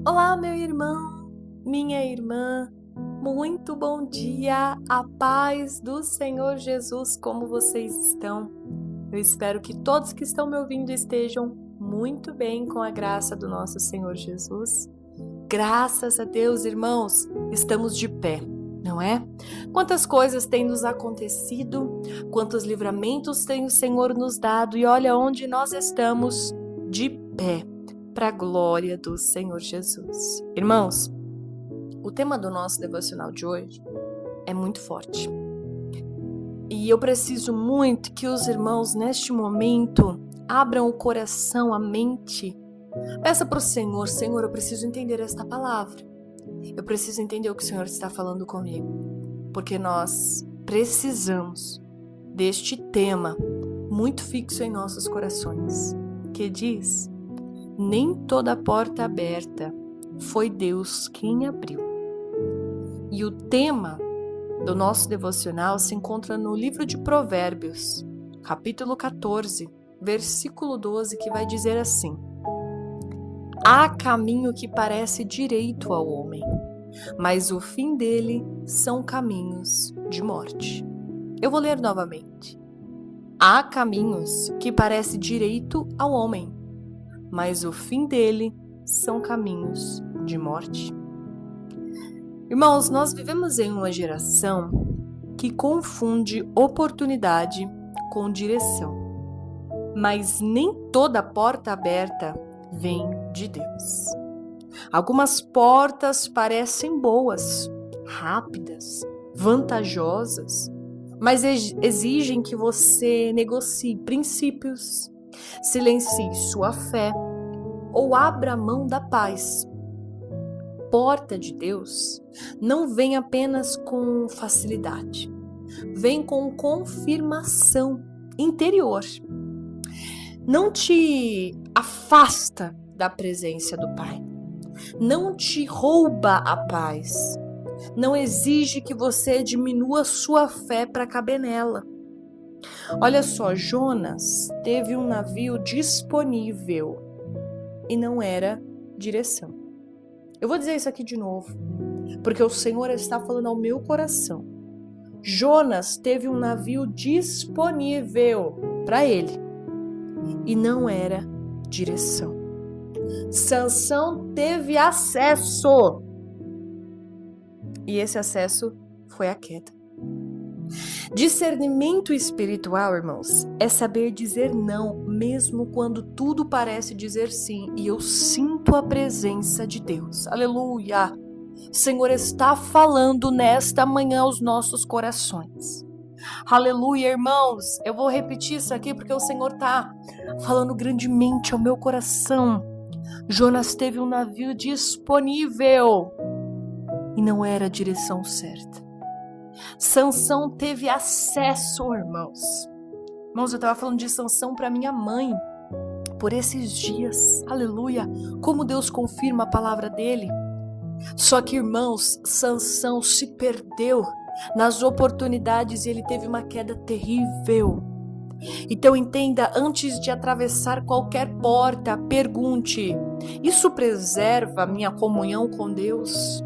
Olá, meu irmão, minha irmã, muito bom dia, a paz do Senhor Jesus, como vocês estão? Eu espero que todos que estão me ouvindo estejam muito bem com a graça do nosso Senhor Jesus. Graças a Deus, irmãos, estamos de pé, não é? Quantas coisas têm nos acontecido, quantos livramentos tem o Senhor nos dado e olha onde nós estamos de pé. Para a glória do Senhor Jesus. Irmãos, o tema do nosso devocional de hoje é muito forte. E eu preciso muito que os irmãos, neste momento, abram o coração, a mente. Peça para o Senhor, Senhor, eu preciso entender esta palavra. Eu preciso entender o que o Senhor está falando comigo. Porque nós precisamos deste tema muito fixo em nossos corações, que diz: nem toda porta aberta foi Deus quem abriu. E o tema do nosso devocional se encontra no livro de Provérbios, capítulo 14, versículo 12, que vai dizer assim: há caminho que parece direito ao homem, mas o fim dele são caminhos de morte. Eu vou ler novamente. Há caminhos que parece direito ao homem, mas o fim dele são caminhos de morte. Irmãos, nós vivemos em uma geração que confunde oportunidade com direção, mas nem toda porta aberta vem de Deus. Algumas portas parecem boas, rápidas, vantajosas, mas exigem que você negocie princípios, silencie sua fé ou abra mão da paz. Porta de Deus não vem apenas com facilidade, vem com confirmação interior. Não te afasta da presença do Pai, não te rouba a paz, não exige que você diminua sua fé para caber nela. Olha só, Jonas teve um navio disponível e não era direção. Eu vou dizer isso aqui de novo, porque o Senhor está falando ao meu coração. Jonas teve um navio disponível para ele e não era direção. Sansão teve acesso e esse acesso foi a queda. Discernimento espiritual, irmãos, é saber dizer não, mesmo quando tudo parece dizer sim, e eu sinto a presença de Deus. Aleluia! O Senhor está falando nesta manhã aos nossos corações. Aleluia, irmãos! Eu vou repetir isso aqui porque o Senhor está falando grandemente ao meu coração. Jonas teve um navio disponível e não era a direção certa. Sansão teve acesso, irmãos. Irmãos, eu estava falando de Sansão para minha mãe por esses dias. Aleluia! Como Deus confirma a palavra dele. Só que, irmãos, Sansão se perdeu nas oportunidades e ele teve uma queda terrível. Então entenda, antes de atravessar qualquer porta, pergunte: isso preserva a minha comunhão com Deus?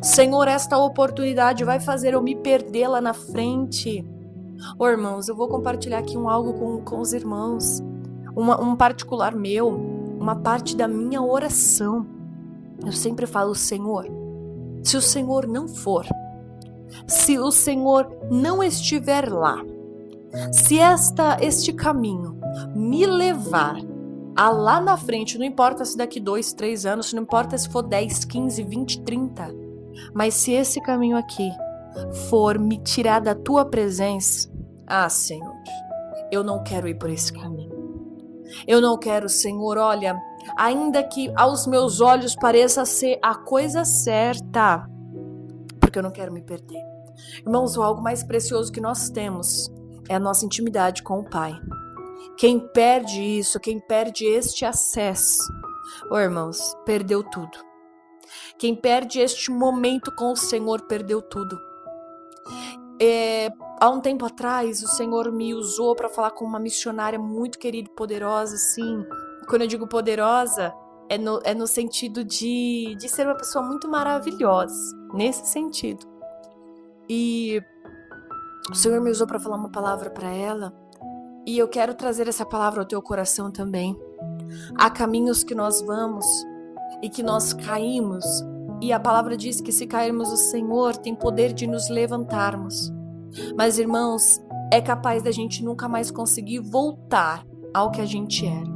Senhor, esta oportunidade vai fazer eu me perder lá na frente? Irmãos, eu vou compartilhar aqui algo com os irmãos, um particular meu, uma parte da minha oração. Eu sempre falo: Senhor, se o Senhor não for, se o Senhor não estiver lá, se este caminho me levar a lá na frente, não importa se daqui 2, 3 anos, não importa se for 10, 15, 20, 30, mas se esse caminho aqui for me tirar da tua presença, Senhor, eu não quero ir por esse caminho. Eu não quero, Senhor, olha, ainda que aos meus olhos pareça ser a coisa certa, porque eu não quero me perder. Irmãos, algo mais precioso que nós temos é a nossa intimidade com o Pai. Quem perde isso, quem perde este acesso, irmãos, perdeu tudo. Quem perde este momento com o Senhor, perdeu tudo. Há um tempo atrás, o Senhor me usou para falar com uma missionária muito querida e poderosa, assim. Quando eu digo poderosa, É no sentido de ser uma pessoa muito maravilhosa, nesse sentido. E o Senhor me usou para falar uma palavra para ela, e eu quero trazer essa palavra ao teu coração também. Há caminhos que nós vamos e que nós caímos, e a palavra diz que se cairmos, o Senhor tem poder de nos levantarmos. Mas, irmãos, é capaz da gente nunca mais conseguir voltar ao que a gente era.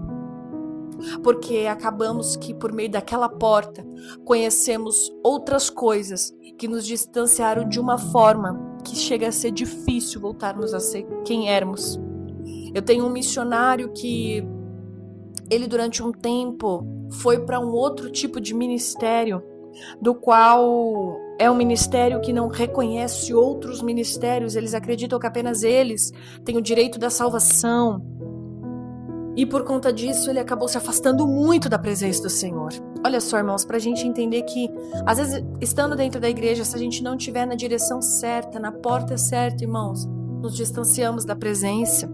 Porque acabamos que por meio daquela porta conhecemos outras coisas que nos distanciaram de uma forma que chega a ser difícil voltarmos a ser quem éramos. Eu tenho um missionário que ele durante um tempo foi para um outro tipo de ministério, do qual é um ministério que não reconhece outros ministérios, eles acreditam que apenas eles têm o direito da salvação. E por conta disso, ele acabou se afastando muito da presença do Senhor. Olha só, irmãos, pra gente entender que, às vezes, estando dentro da igreja, se a gente não estiver na direção certa, na porta certa, irmãos, nos distanciamos da presença.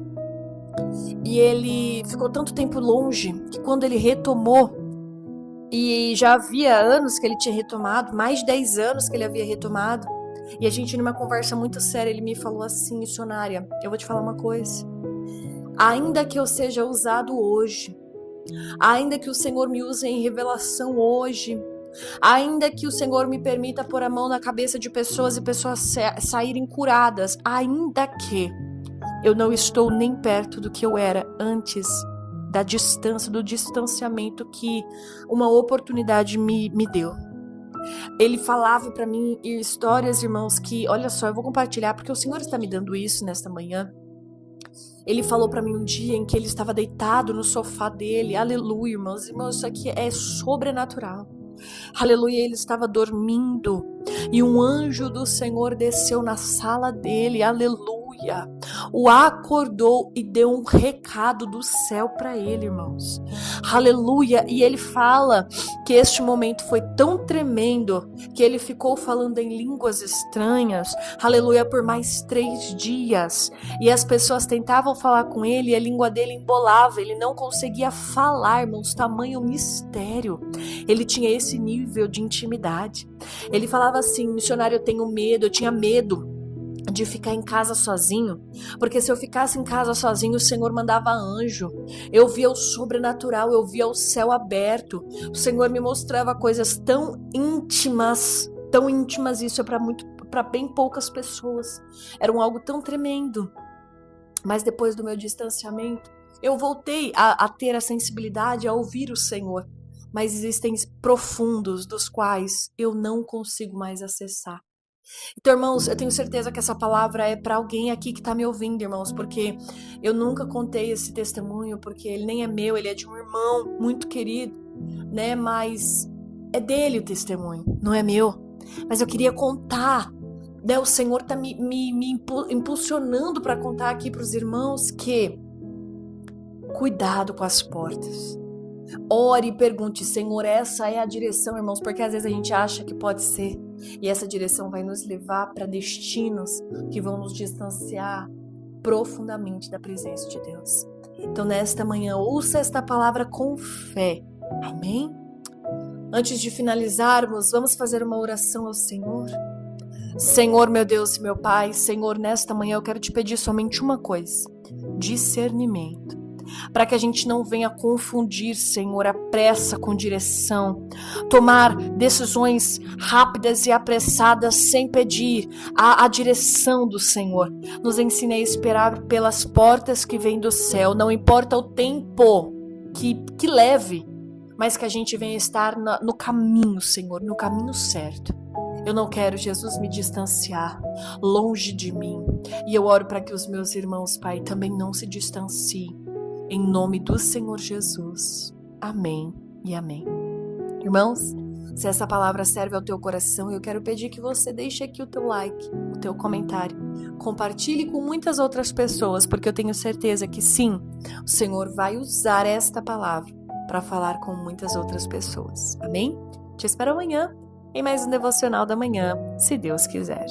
E ele ficou tanto tempo longe, que quando ele retomou, e já havia anos que ele tinha retomado, mais de 10 anos que ele havia retomado, e a gente, numa conversa muito séria, ele me falou assim: missionária, eu vou te falar uma coisa. Ainda que eu seja usado hoje, ainda que o Senhor me use em revelação hoje, ainda que o Senhor me permita pôr a mão na cabeça de pessoas e pessoas saírem curadas, ainda que eu não estou nem perto do que eu era antes da distância, do distanciamento que uma oportunidade me deu. Ele falava para mim histórias, irmãos, que, olha só, eu vou compartilhar porque o Senhor está me dando isso nesta manhã. Ele falou para mim um dia em que ele estava deitado no sofá dele. Aleluia, irmãos. Irmãos, isso aqui é sobrenatural. Aleluia, ele estava dormindo e um anjo do Senhor desceu na sala dele. Aleluia. O acordou e deu um recado do céu para ele, irmãos. Aleluia. E ele fala que este momento foi tão tremendo que ele ficou falando em línguas estranhas. Aleluia, por mais 3 dias. E as pessoas tentavam falar com ele e a língua dele embolava. Ele não conseguia falar, irmãos. Tamanho mistério. Ele tinha esse nível de intimidade. Ele falava assim: missionário, eu tenho medo, eu tinha medo de ficar em casa sozinho, porque se eu ficasse em casa sozinho, o Senhor mandava anjo. Eu via o sobrenatural, eu via o céu aberto. O Senhor me mostrava coisas tão íntimas, isso é para bem poucas pessoas. Era algo tão tremendo. Mas depois do meu distanciamento, eu voltei a ter a sensibilidade, a ouvir o Senhor. Mas existem profundos dos quais eu não consigo mais acessar. Então, irmãos, eu tenho certeza que essa palavra é para alguém aqui que está me ouvindo, irmãos, porque eu nunca contei esse testemunho, porque ele nem é meu, ele é de um irmão muito querido, né? Mas é dele o testemunho, não é meu. Mas eu queria contar, né? O Senhor está me impulsionando para contar aqui para os irmãos que cuidado com as portas. Ore e pergunte: Senhor, essa é a direção, irmãos, porque às vezes a gente acha que pode ser, e essa direção vai nos levar para destinos que vão nos distanciar profundamente da presença de Deus. Então, nesta manhã, ouça esta palavra com fé. Amém? Antes de finalizarmos, vamos fazer uma oração ao Senhor. Senhor, meu Deus e meu Pai, Senhor, nesta manhã eu quero te pedir somente uma coisa: discernimento. Para que a gente não venha confundir, Senhor, a pressa com direção, tomar decisões rápidas e apressadas sem pedir a direção do Senhor. Nos ensine a esperar pelas portas que vêm do céu, não importa o tempo que leve, mas que a gente venha estar no caminho, Senhor, no caminho certo. Eu não quero, Jesus, me distanciar longe de mim, e eu oro para que os meus irmãos, Pai, também não se distanciem. Em nome do Senhor Jesus. Amém e amém. Irmãos, se essa palavra serve ao teu coração, eu quero pedir que você deixe aqui o teu like, o teu comentário. Compartilhe com muitas outras pessoas, porque eu tenho certeza que sim, o Senhor vai usar esta palavra para falar com muitas outras pessoas. Amém? Te espero amanhã em mais um Devocional da Manhã, se Deus quiser.